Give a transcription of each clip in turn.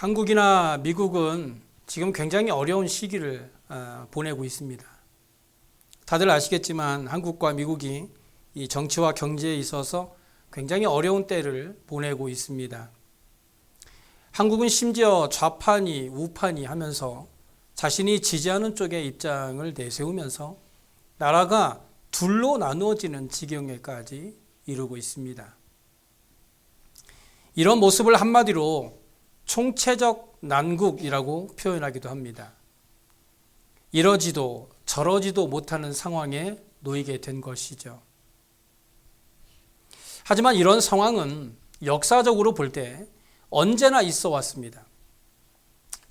한국이나 미국은 지금 굉장히 어려운 시기를 보내고 있습니다. 다들 아시겠지만 한국과 미국이 이 정치와 경제에 있어서 굉장히 어려운 때를 보내고 있습니다. 한국은 심지어 좌파니 우파니 하면서 자신이 지지하는 쪽의 입장을 내세우면서 나라가 둘로 나누어지는 지경에까지 이르고 있습니다. 이런 모습을 한마디로 총체적 난국이라고 표현하기도 합니다. 이러지도 저러지도 못하는 상황에 놓이게 된 것이죠. 하지만 이런 상황은 역사적으로 볼 때 언제나 있어 왔습니다.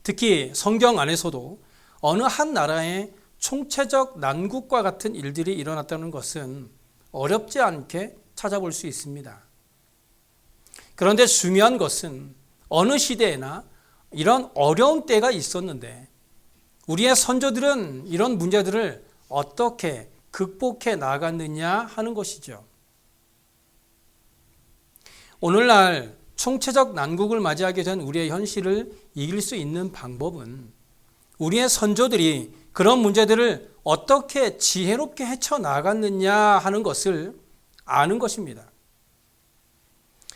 특히 성경 안에서도 어느 한 나라에 총체적 난국과 같은 일들이 일어났다는 것은 어렵지 않게 찾아볼 수 있습니다. 그런데 중요한 것은 어느 시대에나 이런 어려운 때가 있었는데 우리의 선조들은 이런 문제들을 어떻게 극복해 나갔느냐 하는 것이죠. 오늘날 총체적 난국을 맞이하게 된 우리의 현실을 이길 수 있는 방법은 우리의 선조들이 그런 문제들을 어떻게 지혜롭게 헤쳐나갔느냐 하는 것을 아는 것입니다.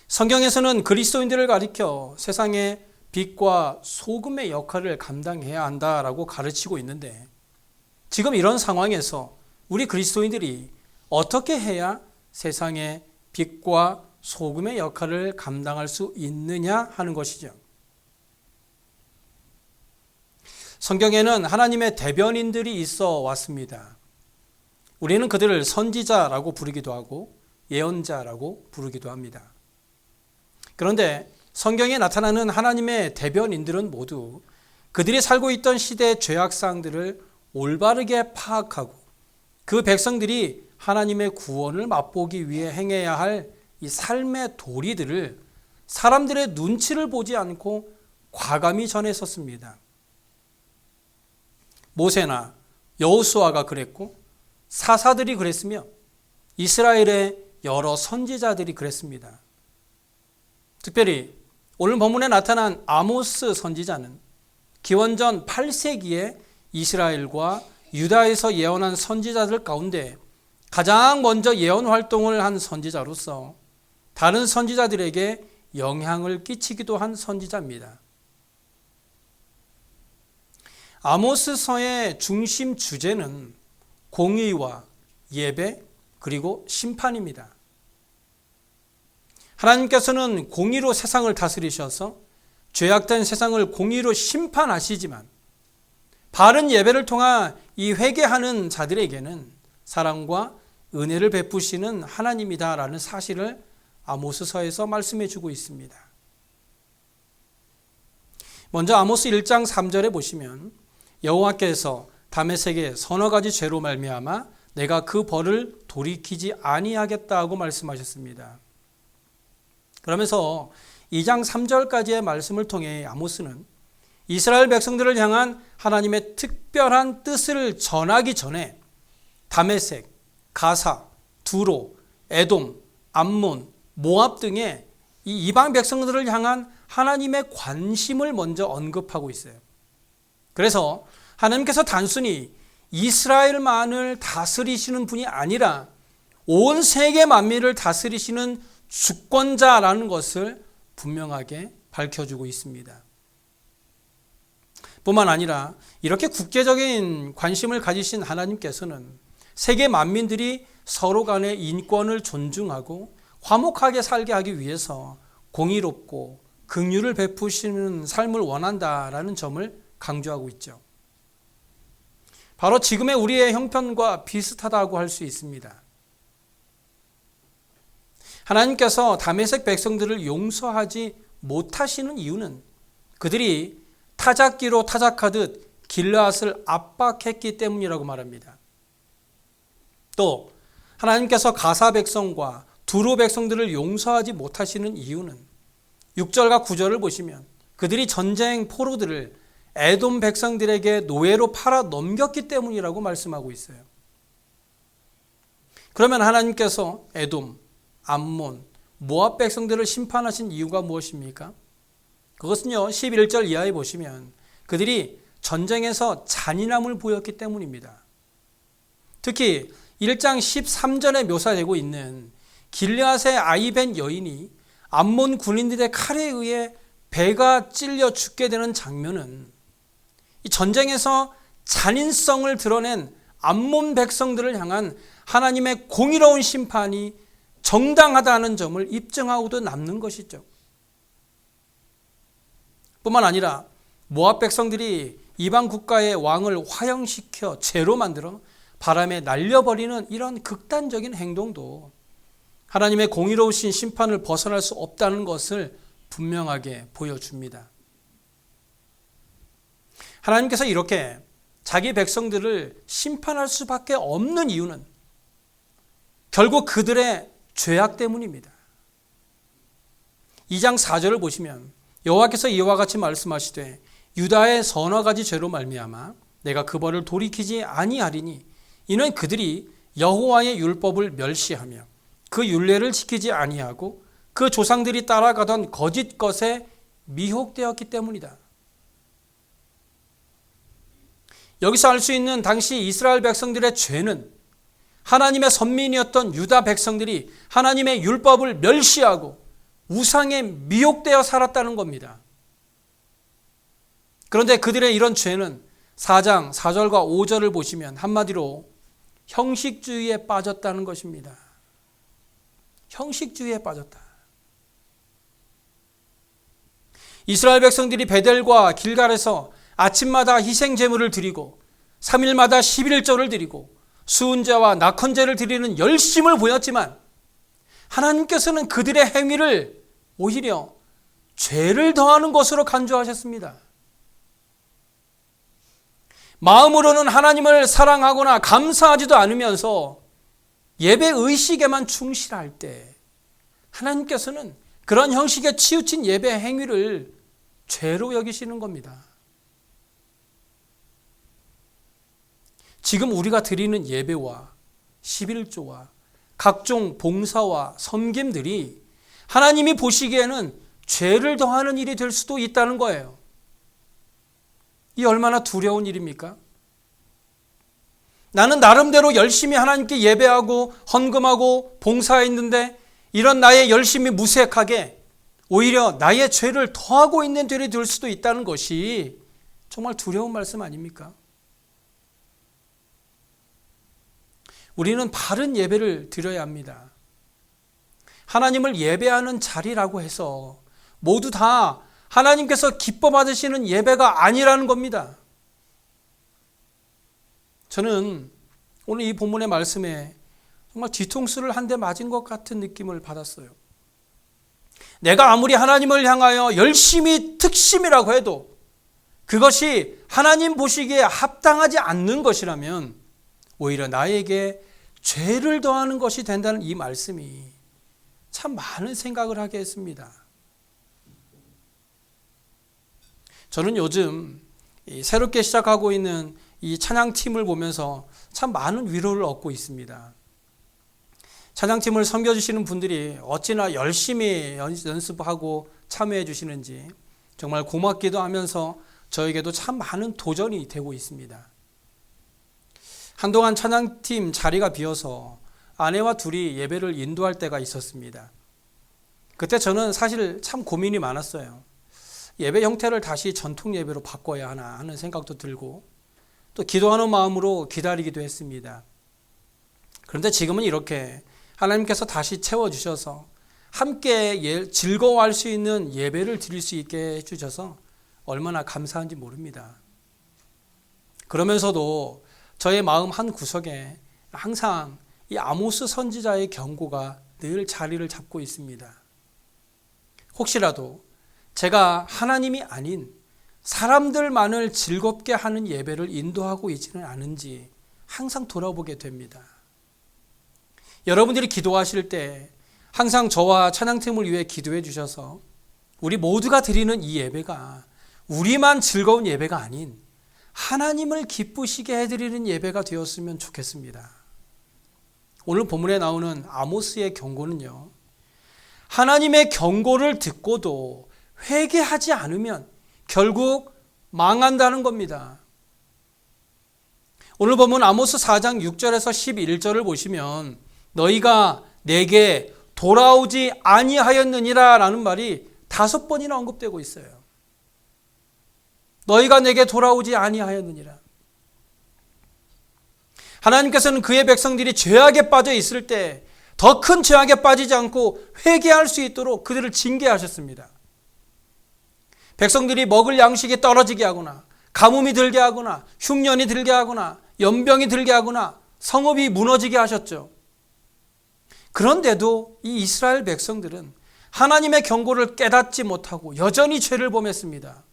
성경에서는 그리스도인들을 가리켜 세상의 빛과 소금의 역할을 감당해야 한다라고 가르치고 있는데 지금 이런 상황에서 우리 그리스도인들이 어떻게 해야 세상의 빛과 소금의 역할을 감당할 수 있느냐 하는 것이죠. 성경에는 하나님의 대변인들이 있어 왔습니다. 우리는 그들을 선지자라고 부르기도 하고 예언자라고 부르기도 합니다. 그런데 성경에 나타나는 하나님의 대변인들은 모두 그들이 살고 있던 시대의 죄악사항들을 올바르게 파악하고 그 백성들이 하나님의 구원을 맛보기 위해 행해야 할 이 삶의 도리들을 사람들의 눈치를 보지 않고 과감히 전했었습니다. 모세나 여호수아가 그랬고 사사들이 그랬으며 이스라엘의 여러 선지자들이 그랬습니다. 특별히 오늘 본문에 나타난 아모스 선지자는 기원전 8세기에 이스라엘과 유다에서 예언한 선지자들 가운데 가장 먼저 예언 활동을 한 선지자로서 다른 선지자들에게 영향을 끼치기도 한 선지자입니다. 아모스서의 중심 주제는 공의와 예배 그리고 심판입니다. 하나님께서는 공의로 세상을 다스리셔서 죄악된 세상을 공의로 심판하시지만 바른 예배를 통한 이 회개하는 자들에게는 사랑과 은혜를 베푸시는 하나님이다라는 사실을 아모스서에서 말씀해 주고 있습니다. 먼저 아모스 1장 3절에 보시면 여호와께서 다메섹에 서너 가지 죄로 말미암아 내가 그 벌을 돌이키지 아니하겠다고 말씀하셨습니다. 그러면서 2장 3절까지의 말씀을 통해 아모스는 이스라엘 백성들을 향한 하나님의 특별한 뜻을 전하기 전에 다메섹, 가사, 두로, 에돔, 암몬, 모압 등의 이 이방 백성들을 향한 하나님의 관심을 먼저 언급하고 있어요. 그래서 하나님께서 단순히 이스라엘만을 다스리시는 분이 아니라 온 세계 만민을 다스리시는 주권자라는 것을 분명하게 밝혀주고 있습니다. 뿐만 아니라 이렇게 국제적인 관심을 가지신 하나님께서는 세계 만민들이 서로 간의 인권을 존중하고 화목하게 살게 하기 위해서 공의롭고 긍휼을 베푸시는 삶을 원한다라는 점을 강조하고 있죠. 바로 지금의 우리의 형편과 비슷하다고 할 수 있습니다. 하나님께서 다메섹 백성들을 용서하지 못하시는 이유는 그들이 타작기로 타작하듯 길르앗을 압박했기 때문이라고 말합니다. 또 하나님께서 가사 백성과 두로 백성들을 용서하지 못하시는 이유는 6절과 9절을 보시면 그들이 전쟁 포로들을 에돔 백성들에게 노예로 팔아 넘겼기 때문이라고 말씀하고 있어요. 그러면 하나님께서 에돔, 암몬, 모압 백성들을 심판하신 이유가 무엇입니까? 그것은요 11절 이하에 보시면 그들이 전쟁에서 잔인함을 보였기 때문입니다. 특히 1장 13절에 묘사되고 있는 길르앗의 아이벤 여인이 암몬 군인들의 칼에 의해 배가 찔려 죽게 되는 장면은 이 전쟁에서 잔인성을 드러낸 암몬 백성들을 향한 하나님의 공의로운 심판이 정당하다는 점을 입증하고도 남는 것이죠. 뿐만 아니라 모압 백성들이 이방 국가의 왕을 화형시켜 죄로 만들어 바람에 날려버리는 이런 극단적인 행동도 하나님의 공의로우신 심판을 벗어날 수 없다는 것을 분명하게 보여줍니다. 하나님께서 이렇게 자기 백성들을 심판할 수밖에 없는 이유는 결국 그들의 죄악 때문입니다. 2장 4절을 보시면 여호와께서 이와 같이 말씀하시되 유다의 서너 가지 죄로 말미암아 내가 그 벌을 돌이키지 아니하리니 이는 그들이 여호와의 율법을 멸시하며 그 율례를 지키지 아니하고 그 조상들이 따라가던 거짓 것에 미혹되었기 때문이다. 여기서 알 수 있는 당시 이스라엘 백성들의 죄는 하나님의 선민이었던 유다 백성들이 하나님의 율법을 멸시하고 우상에 미혹되어 살았다는 겁니다. 그런데 그들의 이런 죄는 4장 4절과 5절을 보시면 한마디로 형식주의에 빠졌다는 것입니다. 형식주의에 빠졌다. 이스라엘 백성들이 베델과 길갈에서 아침마다 희생 제물을 드리고 3일마다 11조를 드리고 수은제와 낙헌제를 드리는 열심을 보였지만 하나님께서는 그들의 행위를 오히려 죄를 더하는 것으로 간주하셨습니다. 마음으로는 하나님을 사랑하거나 감사하지도 않으면서 예배 의식에만 충실할 때 하나님께서는 그런 형식에 치우친 예배 행위를 죄로 여기시는 겁니다. 지금 우리가 드리는 예배와 11조와 각종 봉사와 섬김들이 하나님이 보시기에는 죄를 더하는 일이 될 수도 있다는 거예요. 이 얼마나 두려운 일입니까? 나는 나름대로 열심히 하나님께 예배하고 헌금하고 봉사했는데 이런 나의 열심이 무색하게 오히려 나의 죄를 더하고 있는 죄를 될 수도 있다는 것이 정말 두려운 말씀 아닙니까? 우리는 바른 예배를 드려야 합니다. 하나님을 예배하는 자리라고 해서 모두 다 하나님께서 기뻐 받으시는 예배가 아니라는 겁니다. 저는 오늘 이 본문의 말씀에 정말 뒤통수를 한 대 맞은 것 같은 느낌을 받았어요. 내가 아무리 하나님을 향하여 열심히 특심이라고 해도 그것이 하나님 보시기에 합당하지 않는 것이라면 오히려 나에게 죄를 더하는 것이 된다는 이 말씀이 참 많은 생각을 하게 했습니다. 저는 요즘 새롭게 시작하고 있는 이 찬양팀을 보면서 참 많은 위로를 얻고 있습니다. 찬양팀을 섬겨주시는 분들이 어찌나 열심히 연습하고 참여해 주시는지 정말 고맙기도 하면서 저에게도 참 많은 도전이 되고 있습니다. 한동안 찬양팀 자리가 비어서 아내와 둘이 예배를 인도할 때가 있었습니다. 그때 저는 사실 참 고민이 많았어요. 예배 형태를 다시 전통 예배로 바꿔야 하나 하는 생각도 들고 또 기도하는 마음으로 기다리기도 했습니다. 그런데 지금은 이렇게 하나님께서 다시 채워주셔서 함께 즐거워할 수 있는 예배를 드릴 수 있게 해주셔서 얼마나 감사한지 모릅니다. 그러면서도 저의 마음 한 구석에 항상 이 아모스 선지자의 경고가 늘 자리를 잡고 있습니다. 혹시라도 제가 하나님이 아닌 사람들만을 즐겁게 하는 예배를 인도하고 있지는 않은지 항상 돌아보게 됩니다. 여러분들이 기도하실 때 항상 저와 찬양팀을 위해 기도해 주셔서 우리 모두가 드리는 이 예배가 우리만 즐거운 예배가 아닌 하나님을 기쁘시게 해드리는 예배가 되었으면 좋겠습니다. 오늘 본문에 나오는 아모스의 경고는요, 하나님의 경고를 듣고도 회개하지 않으면 결국 망한다는 겁니다. 오늘 보면 아모스 4장 6절에서 11절을 보시면 너희가 내게 돌아오지 아니하였느니라 라는 말이 5번이나 언급되고 있어요. 너희가 내게 돌아오지 아니하였느니라. 하나님께서는 그의 백성들이 죄악에 빠져 있을 때 더 큰 죄악에 빠지지 않고 회개할 수 있도록 그들을 징계하셨습니다. 백성들이 먹을 양식이 떨어지게 하거나 가뭄이 들게 하거나 흉년이 들게 하거나 연병이 들게 하거나 성읍이 무너지게 하셨죠. 그런데도 이 이스라엘 백성들은 하나님의 경고를 깨닫지 못하고 여전히 죄를 범했습니다.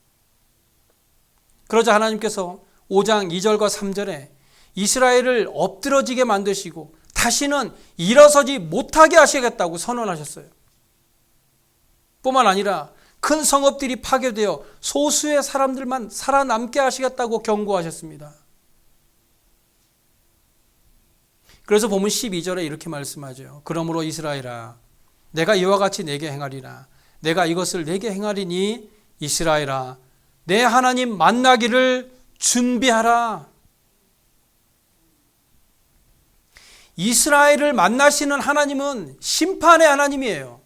그러자 하나님께서 5장 2절과 3절에 이스라엘을 엎드러지게 만드시고 다시는 일어서지 못하게 하시겠다고 선언하셨어요. 뿐만 아니라 큰 성읍들이 파괴되어 소수의 사람들만 살아남게 하시겠다고 경고하셨습니다. 그래서 보면 12절에 이렇게 말씀하죠. 그러므로 이스라엘아 내가 이와 같이 내게 행하리라. 내가 이것을 내게 행하리니 이스라엘아 내 하나님 만나기를 준비하라. 이스라엘을 만나시는 하나님은 심판의 하나님이에요.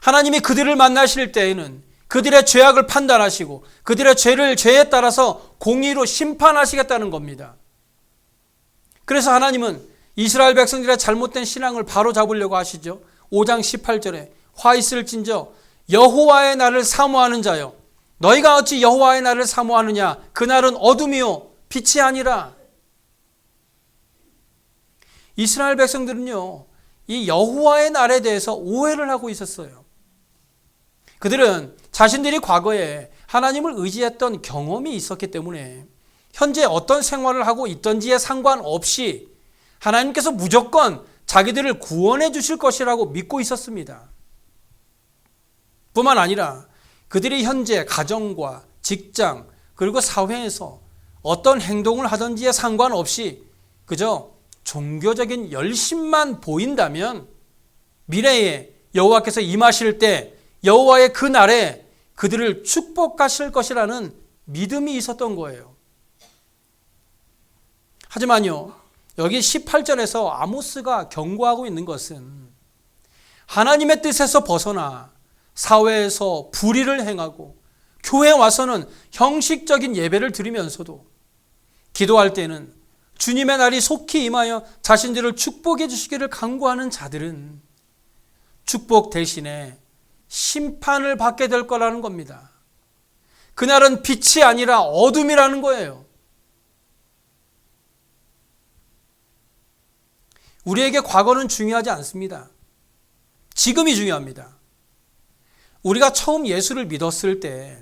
하나님이 그들을 만나실 때에는 그들의 죄악을 판단하시고 그들의 죄에 따라서 공의로 심판하시겠다는 겁니다. 그래서 하나님은 이스라엘 백성들의 잘못된 신앙을 바로잡으려고 하시죠. 5장 18절에 화 있을진저 여호와의 날을 사모하는 자여 너희가 어찌 여호와의 날을 사모하느냐 그 날은 어둠이요 빛이 아니라. 이스라엘 백성들은요 이 여호와의 날에 대해서 오해를 하고 있었어요. 그들은 자신들이 과거에 하나님을 의지했던 경험이 있었기 때문에 현재 어떤 생활을 하고 있던지에 상관없이 하나님께서 무조건 자기들을 구원해 주실 것이라고 믿고 있었습니다. 뿐만 아니라 그들이 현재 가정과 직장 그리고 사회에서 어떤 행동을 하든지에 상관없이 그저 종교적인 열심만 보인다면 미래에 여호와께서 임하실 때 여호와의 그 날에 그들을 축복하실 것이라는 믿음이 있었던 거예요. 하지만요 여기 18절에서 아모스가 경고하고 있는 것은 하나님의 뜻에서 벗어나 사회에서 불의를 행하고 교회에 와서는 형식적인 예배를 드리면서도 기도할 때는 주님의 날이 속히 임하여 자신들을 축복해 주시기를 간구하는 자들은 축복 대신에 심판을 받게 될 거라는 겁니다. 그날은 빛이 아니라 어둠이라는 거예요. 우리에게 과거는 중요하지 않습니다. 지금이 중요합니다. 우리가 처음 예수를 믿었을 때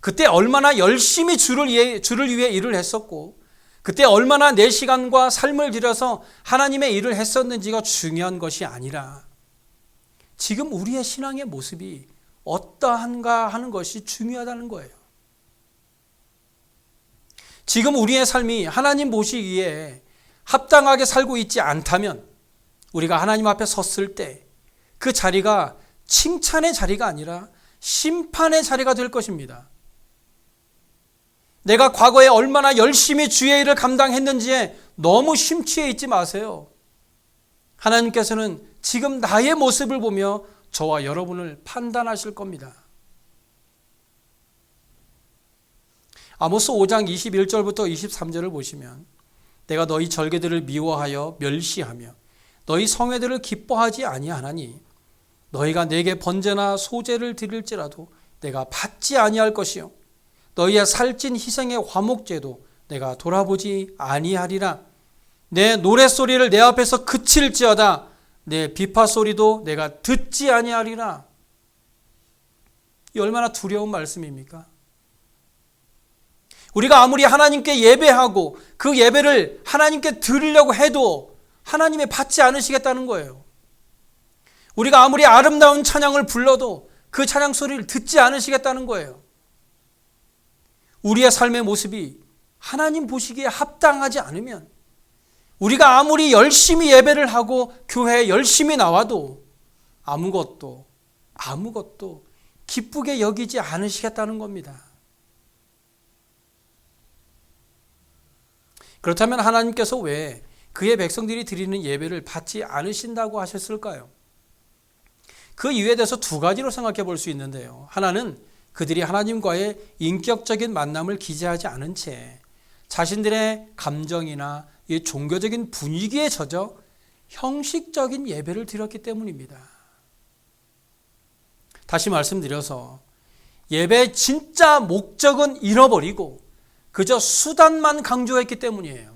그때 얼마나 열심히 주를 위해 일을 했었고 그때 얼마나 내 시간과 삶을 들여서 하나님의 일을 했었는지가 중요한 것이 아니라 지금 우리의 신앙의 모습이 어떠한가 하는 것이 중요하다는 거예요. 지금 우리의 삶이 하나님 보시기에 합당하게 살고 있지 않다면 우리가 하나님 앞에 섰을 때 그 자리가 칭찬의 자리가 아니라 심판의 자리가 될 것입니다. 내가 과거에 얼마나 열심히 주의 일을 감당했는지에 너무 심취해 있지 마세요. 하나님께서는 지금 나의 모습을 보며 저와 여러분을 판단하실 겁니다. 아모스 5장 21절부터 23절을 보시면 내가 너희 절개들을 미워하여 멸시하며 너희 성회들을 기뻐하지 아니하나니 너희가 내게 번제나 소제를 드릴지라도 내가 받지 아니할 것이요 너희의 살찐 희생의 화목제도 내가 돌아보지 아니하리라. 내 노랫소리를 내 앞에서 그칠지어다 내 비파소리도 내가 듣지 아니하리라. 이 얼마나 두려운 말씀입니까? 우리가 아무리 하나님께 예배하고 그 예배를 하나님께 드리려고 해도 하나님이 받지 않으시겠다는 거예요. 우리가 아무리 아름다운 찬양을 불러도 그 찬양 소리를 듣지 않으시겠다는 거예요. 우리의 삶의 모습이 하나님 보시기에 합당하지 않으면 우리가 아무리 열심히 예배를 하고 교회에 열심히 나와도 아무것도 기쁘게 여기지 않으시겠다는 겁니다. 그렇다면 하나님께서 왜 그의 백성들이 드리는 예배를 받지 않으신다고 하셨을까요? 그 이유에 대해서 두 가지로 생각해 볼 수 있는데요. 하나는 그들이 하나님과의 인격적인 만남을 기재하지 않은 채 자신들의 감정이나 이 종교적인 분위기에 젖어 형식적인 예배를 드렸기 때문입니다. 다시 말씀드려서 예배의 진짜 목적은 잃어버리고 그저 수단만 강조했기 때문이에요.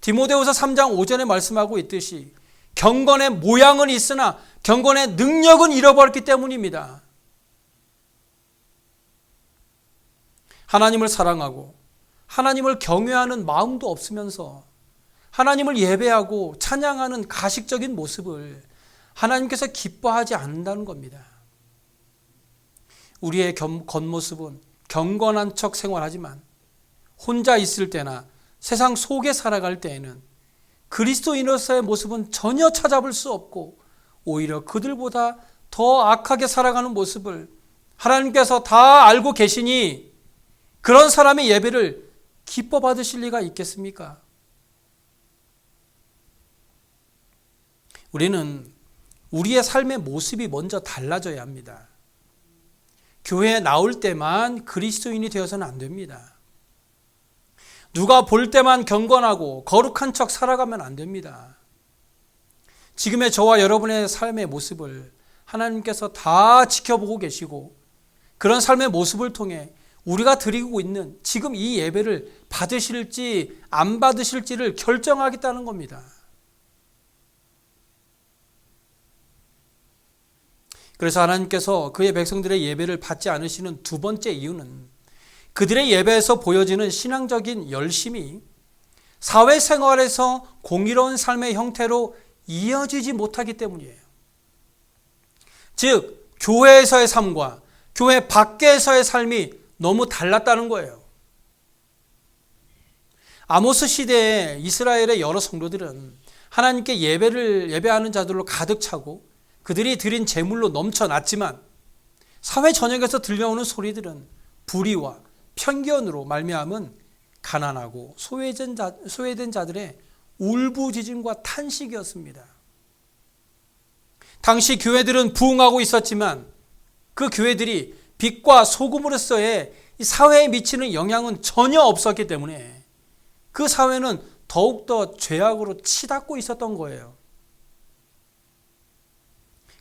디모데후서 3장 5절에 말씀하고 있듯이 경건의 모양은 있으나 경건의 능력은 잃어버렸기 때문입니다. 하나님을 사랑하고 하나님을 경외하는 마음도 없으면서 하나님을 예배하고 찬양하는 가식적인 모습을 하나님께서 기뻐하지 않는다는 겁니다. 우리의 겉모습은 경건한 척 생활하지만 혼자 있을 때나 세상 속에 살아갈 때에는 그리스도인으로서의 모습은 전혀 찾아볼 수 없고 오히려 그들보다 더 악하게 살아가는 모습을 하나님께서 다 알고 계시니 그런 사람의 예배를 기뻐 받으실 리가 있겠습니까? 우리는 우리의 삶의 모습이 먼저 달라져야 합니다. 교회에 나올 때만 그리스도인이 되어서는 안 됩니다. 누가 볼 때만 경건하고 거룩한 척 살아가면 안 됩니다. 지금의 저와 여러분의 삶의 모습을 하나님께서 다 지켜보고 계시고 그런 삶의 모습을 통해 우리가 드리고 있는 지금 이 예배를 받으실지 안 받으실지를 결정하겠다는 겁니다. 그래서 하나님께서 그의 백성들의 예배를 받지 않으시는 두 번째 이유는 그들의 예배에서 보여지는 신앙적인 열심이 사회생활에서 공의로운 삶의 형태로 이어지지 못하기 때문이에요. 즉, 교회에서의 삶과 교회 밖에서의 삶이 너무 달랐다는 거예요. 아모스 시대에 이스라엘의 여러 성도들은 하나님께 예배하는 자들로 가득 차고 그들이 드린 제물로 넘쳐났지만 사회 전역에서 들려오는 소리들은 불의와 편견으로 말미암은 가난하고 소외된 자들의 울부짖음과 탄식이었습니다. 당시 교회들은 부흥하고 있었지만 그 교회들이 빛과 소금으로서의 사회에 미치는 영향은 전혀 없었기 때문에 그 사회는 더욱더 죄악으로 치닫고 있었던 거예요.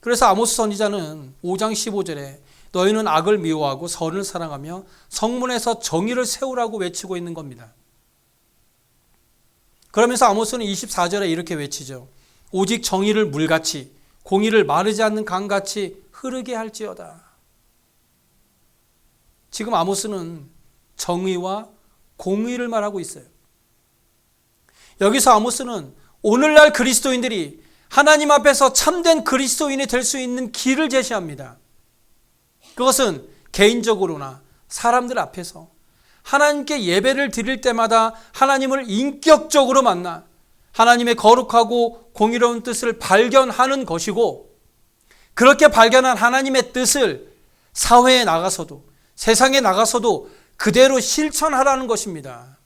그래서 아모스 선지자는 5장 15절에 너희는 악을 미워하고 선을 사랑하며 성문에서 정의를 세우라고 외치고 있는 겁니다. 그러면서 아모스는 24절에 이렇게 외치죠. 오직 정의를 물같이 공의를 마르지 않는 강같이 흐르게 할지어다. 지금 아모스는 정의와 공의를 말하고 있어요. 여기서 아모스는 오늘날 그리스도인들이 하나님 앞에서 참된 그리스도인이 될 수 있는 길을 제시합니다. 그것은 개인적으로나 사람들 앞에서 하나님께 예배를 드릴 때마다 하나님을 인격적으로 만나 하나님의 거룩하고 공의로운 뜻을 발견하는 것이고 그렇게 발견한 하나님의 뜻을 사회에 나가서도 세상에 나가서도 그대로 실천하라는 것입니다.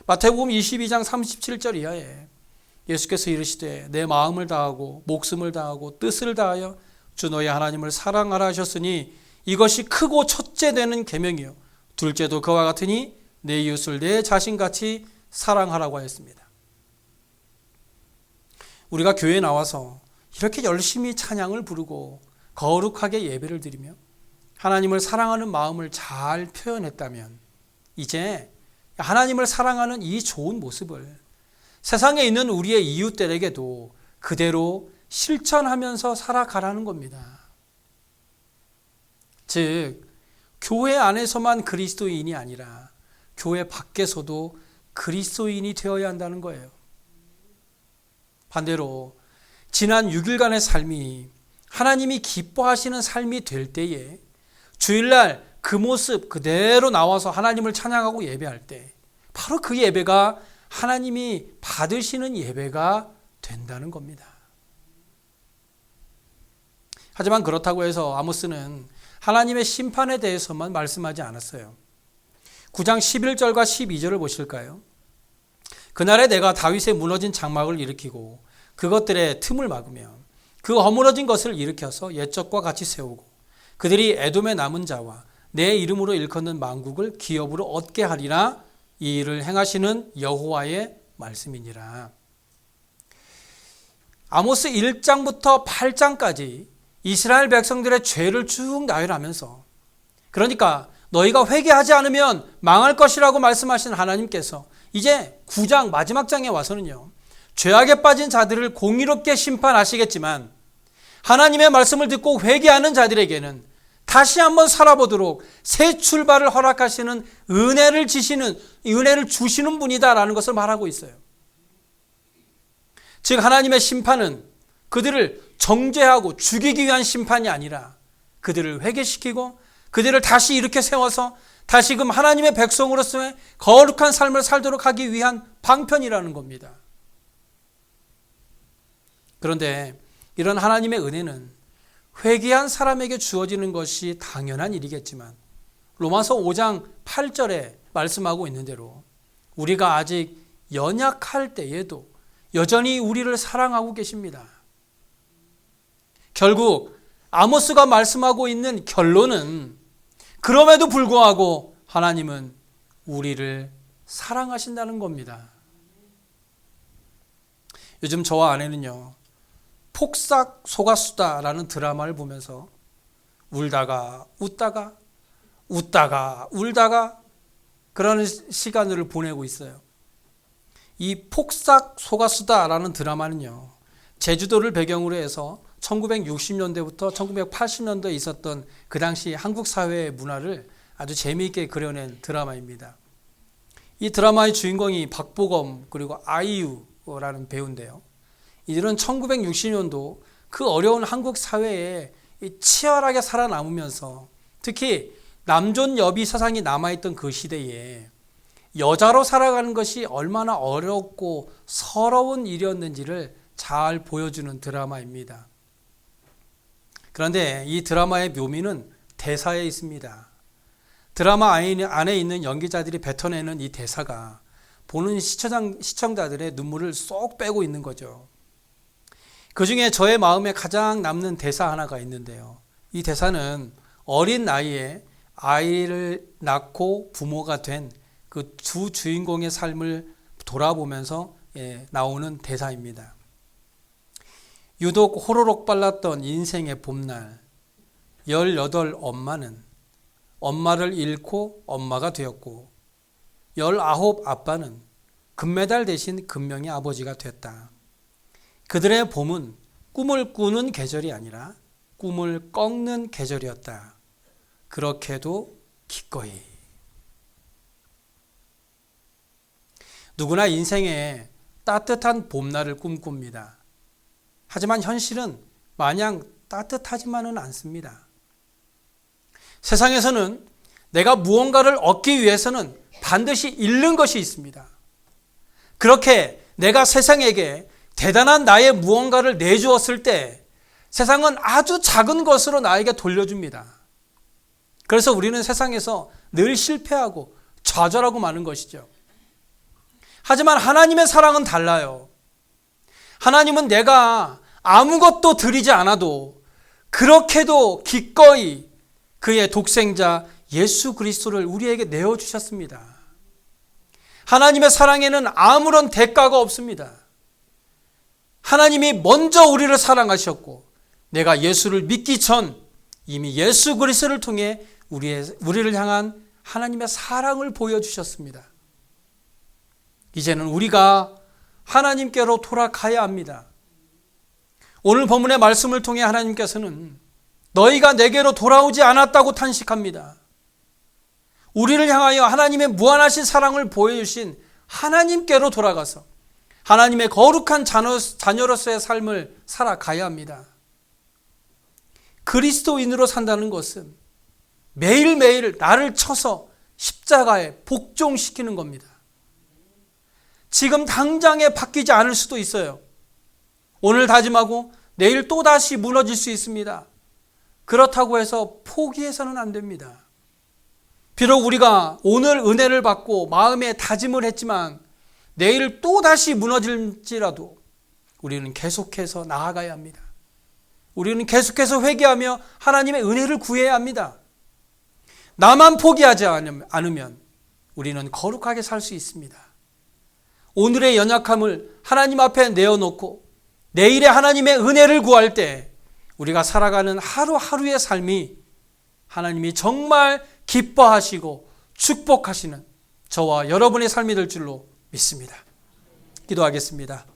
마태복음 22장 37절 이하에 예수께서 이르시되 내 마음을 다하고 목숨을 다하고 뜻을 다하여 주 너희 하나님을 사랑하라 하셨으니 이것이 크고 첫째 되는 계명이요 둘째도 그와 같으니 내 이웃을 내 자신같이 사랑하라고 하였습니다. 우리가 교회에 나와서 이렇게 열심히 찬양을 부르고 거룩하게 예배를 드리며 하나님을 사랑하는 마음을 잘 표현했다면 이제 하나님을 사랑하는 이 좋은 모습을 세상에 있는 우리의 이웃들에게도 그대로 실천하면서 살아가라는 겁니다. 즉, 교회 안에서만 그리스도인이 아니라 교회 밖에서도 그리스도인이 되어야 한다는 거예요. 반대로 지난 6일간의 삶이 하나님이 기뻐하시는 삶이 될 때에 주일날 그 모습 그대로 나와서 하나님을 찬양하고 예배할 때 바로 그 예배가 하나님이 받으시는 예배가 된다는 겁니다. 하지만 그렇다고 해서 아모스는 하나님의 심판에 대해서만 말씀하지 않았어요. 9장 11절과 12절을 보실까요? 그날에 내가 다윗의 무너진 장막을 일으키고 그것들의 틈을 막으며 그 허물어진 것을 일으켜서 옛적과 같이 세우고 그들이 에돔의 남은 자와 내 이름으로 일컫는 만국을 기업으로 얻게 하리라. 이 일을 행하시는 여호와의 말씀이니라. 아모스 1장부터 8장까지 이스라엘 백성들의 죄를 쭉 나열하면서, 그러니까 너희가 회개하지 않으면 망할 것이라고 말씀하신 하나님께서 이제 9장 마지막 장에 와서는요, 죄악에 빠진 자들을 공의롭게 심판하시겠지만 하나님의 말씀을 듣고 회개하는 자들에게는 다시 한번 살아보도록 새 출발을 허락하시는 은혜를 주시는 분이다라는 것을 말하고 있어요. 즉 하나님의 심판은 그들을 정죄하고 죽이기 위한 심판이 아니라 그들을 회개시키고 그들을 다시 일으켜 세워서 다시금 하나님의 백성으로서의 거룩한 삶을 살도록 하기 위한 방편이라는 겁니다. 그런데 이런 하나님의 은혜는 회개한 사람에게 주어지는 것이 당연한 일이겠지만 로마서 5장 8절에 말씀하고 있는 대로 우리가 아직 연약할 때에도 여전히 우리를 사랑하고 계십니다. 결국 아모스가 말씀하고 있는 결론은 그럼에도 불구하고 하나님은 우리를 사랑하신다는 겁니다. 요즘 저와 아내는요, 폭삭 속았수다라는 드라마를 보면서 울다가 웃다가 웃다가 울다가 그러는 시간을 보내고 있어요. 이 폭삭 속았수다라는 드라마는요, 제주도를 배경으로 해서 1960년대부터 1980년대에 있었던 그 당시 한국 사회의 문화를 아주 재미있게 그려낸 드라마입니다. 이 드라마의 주인공이 박보검 그리고 아이유라는 배우인데요. 이들은 1960년도 그 어려운 한국 사회에 치열하게 살아남으면서 특히 남존 여비 사상이 남아있던 그 시대에 여자로 살아가는 것이 얼마나 어렵고 서러운 일이었는지를 잘 보여주는 드라마입니다. 그런데 이 드라마의 묘미는 대사에 있습니다. 드라마 안에 있는 연기자들이 뱉어내는 이 대사가 보는 시청자들의 눈물을 쏙 빼고 있는 거죠. 그 중에 저의 마음에 가장 남는 대사 하나가 있는데요. 이 대사는 어린 나이에 아이를 낳고 부모가 된 그 두 주인공의 삶을 돌아보면서 나오는 대사입니다. 유독 호로록 빨랐던 인생의 봄날, 18 엄마는 엄마를 잃고 엄마가 되었고 19 아빠는 금메달 대신 금명의 아버지가 됐다. 그들의 봄은 꿈을 꾸는 계절이 아니라 꿈을 꺾는 계절이었다. 그렇게도 기꺼이. 누구나 인생에 따뜻한 봄날을 꿈꿉니다. 하지만 현실은 마냥 따뜻하지만은 않습니다. 세상에서는 내가 무언가를 얻기 위해서는 반드시 잃는 것이 있습니다. 그렇게 내가 세상에게 대단한 나의 무언가를 내주었을 때 세상은 아주 작은 것으로 나에게 돌려줍니다. 그래서 우리는 세상에서 늘 실패하고 좌절하고 마는 것이죠. 하지만 하나님의 사랑은 달라요. 하나님은 내가 아무것도 드리지 않아도 그렇게도 기꺼이 그의 독생자 예수 그리스도를 우리에게 내어주셨습니다. 하나님의 사랑에는 아무런 대가가 없습니다. 하나님이 먼저 우리를 사랑하셨고 내가 예수를 믿기 전 이미 예수 그리스도를 통해 우리를 향한 하나님의 사랑을 보여주셨습니다. 이제는 우리가 하나님께로 돌아가야 합니다. 오늘 본문의 말씀을 통해 하나님께서는 너희가 내게로 돌아오지 않았다고 탄식합니다. 우리를 향하여 하나님의 무한하신 사랑을 보여주신 하나님께로 돌아가서 하나님의 거룩한 자녀로서의 삶을 살아가야 합니다. 그리스도인으로 산다는 것은 매일매일 나를 쳐서 십자가에 복종시키는 겁니다. 지금 당장에 바뀌지 않을 수도 있어요. 오늘 다짐하고 내일 또다시 무너질 수 있습니다. 그렇다고 해서 포기해서는 안 됩니다. 비록 우리가 오늘 은혜를 받고 마음에 다짐을 했지만 내일 또다시 무너질지라도 우리는 계속해서 나아가야 합니다. 우리는 계속해서 회개하며 하나님의 은혜를 구해야 합니다. 나만 포기하지 않으면 우리는 거룩하게 살 수 있습니다. 오늘의 연약함을 하나님 앞에 내어놓고 내일의 하나님의 은혜를 구할 때 우리가 살아가는 하루하루의 삶이 하나님이 정말 기뻐하시고 축복하시는 저와 여러분의 삶이 될 줄로 믿습니다. 기도하겠습니다.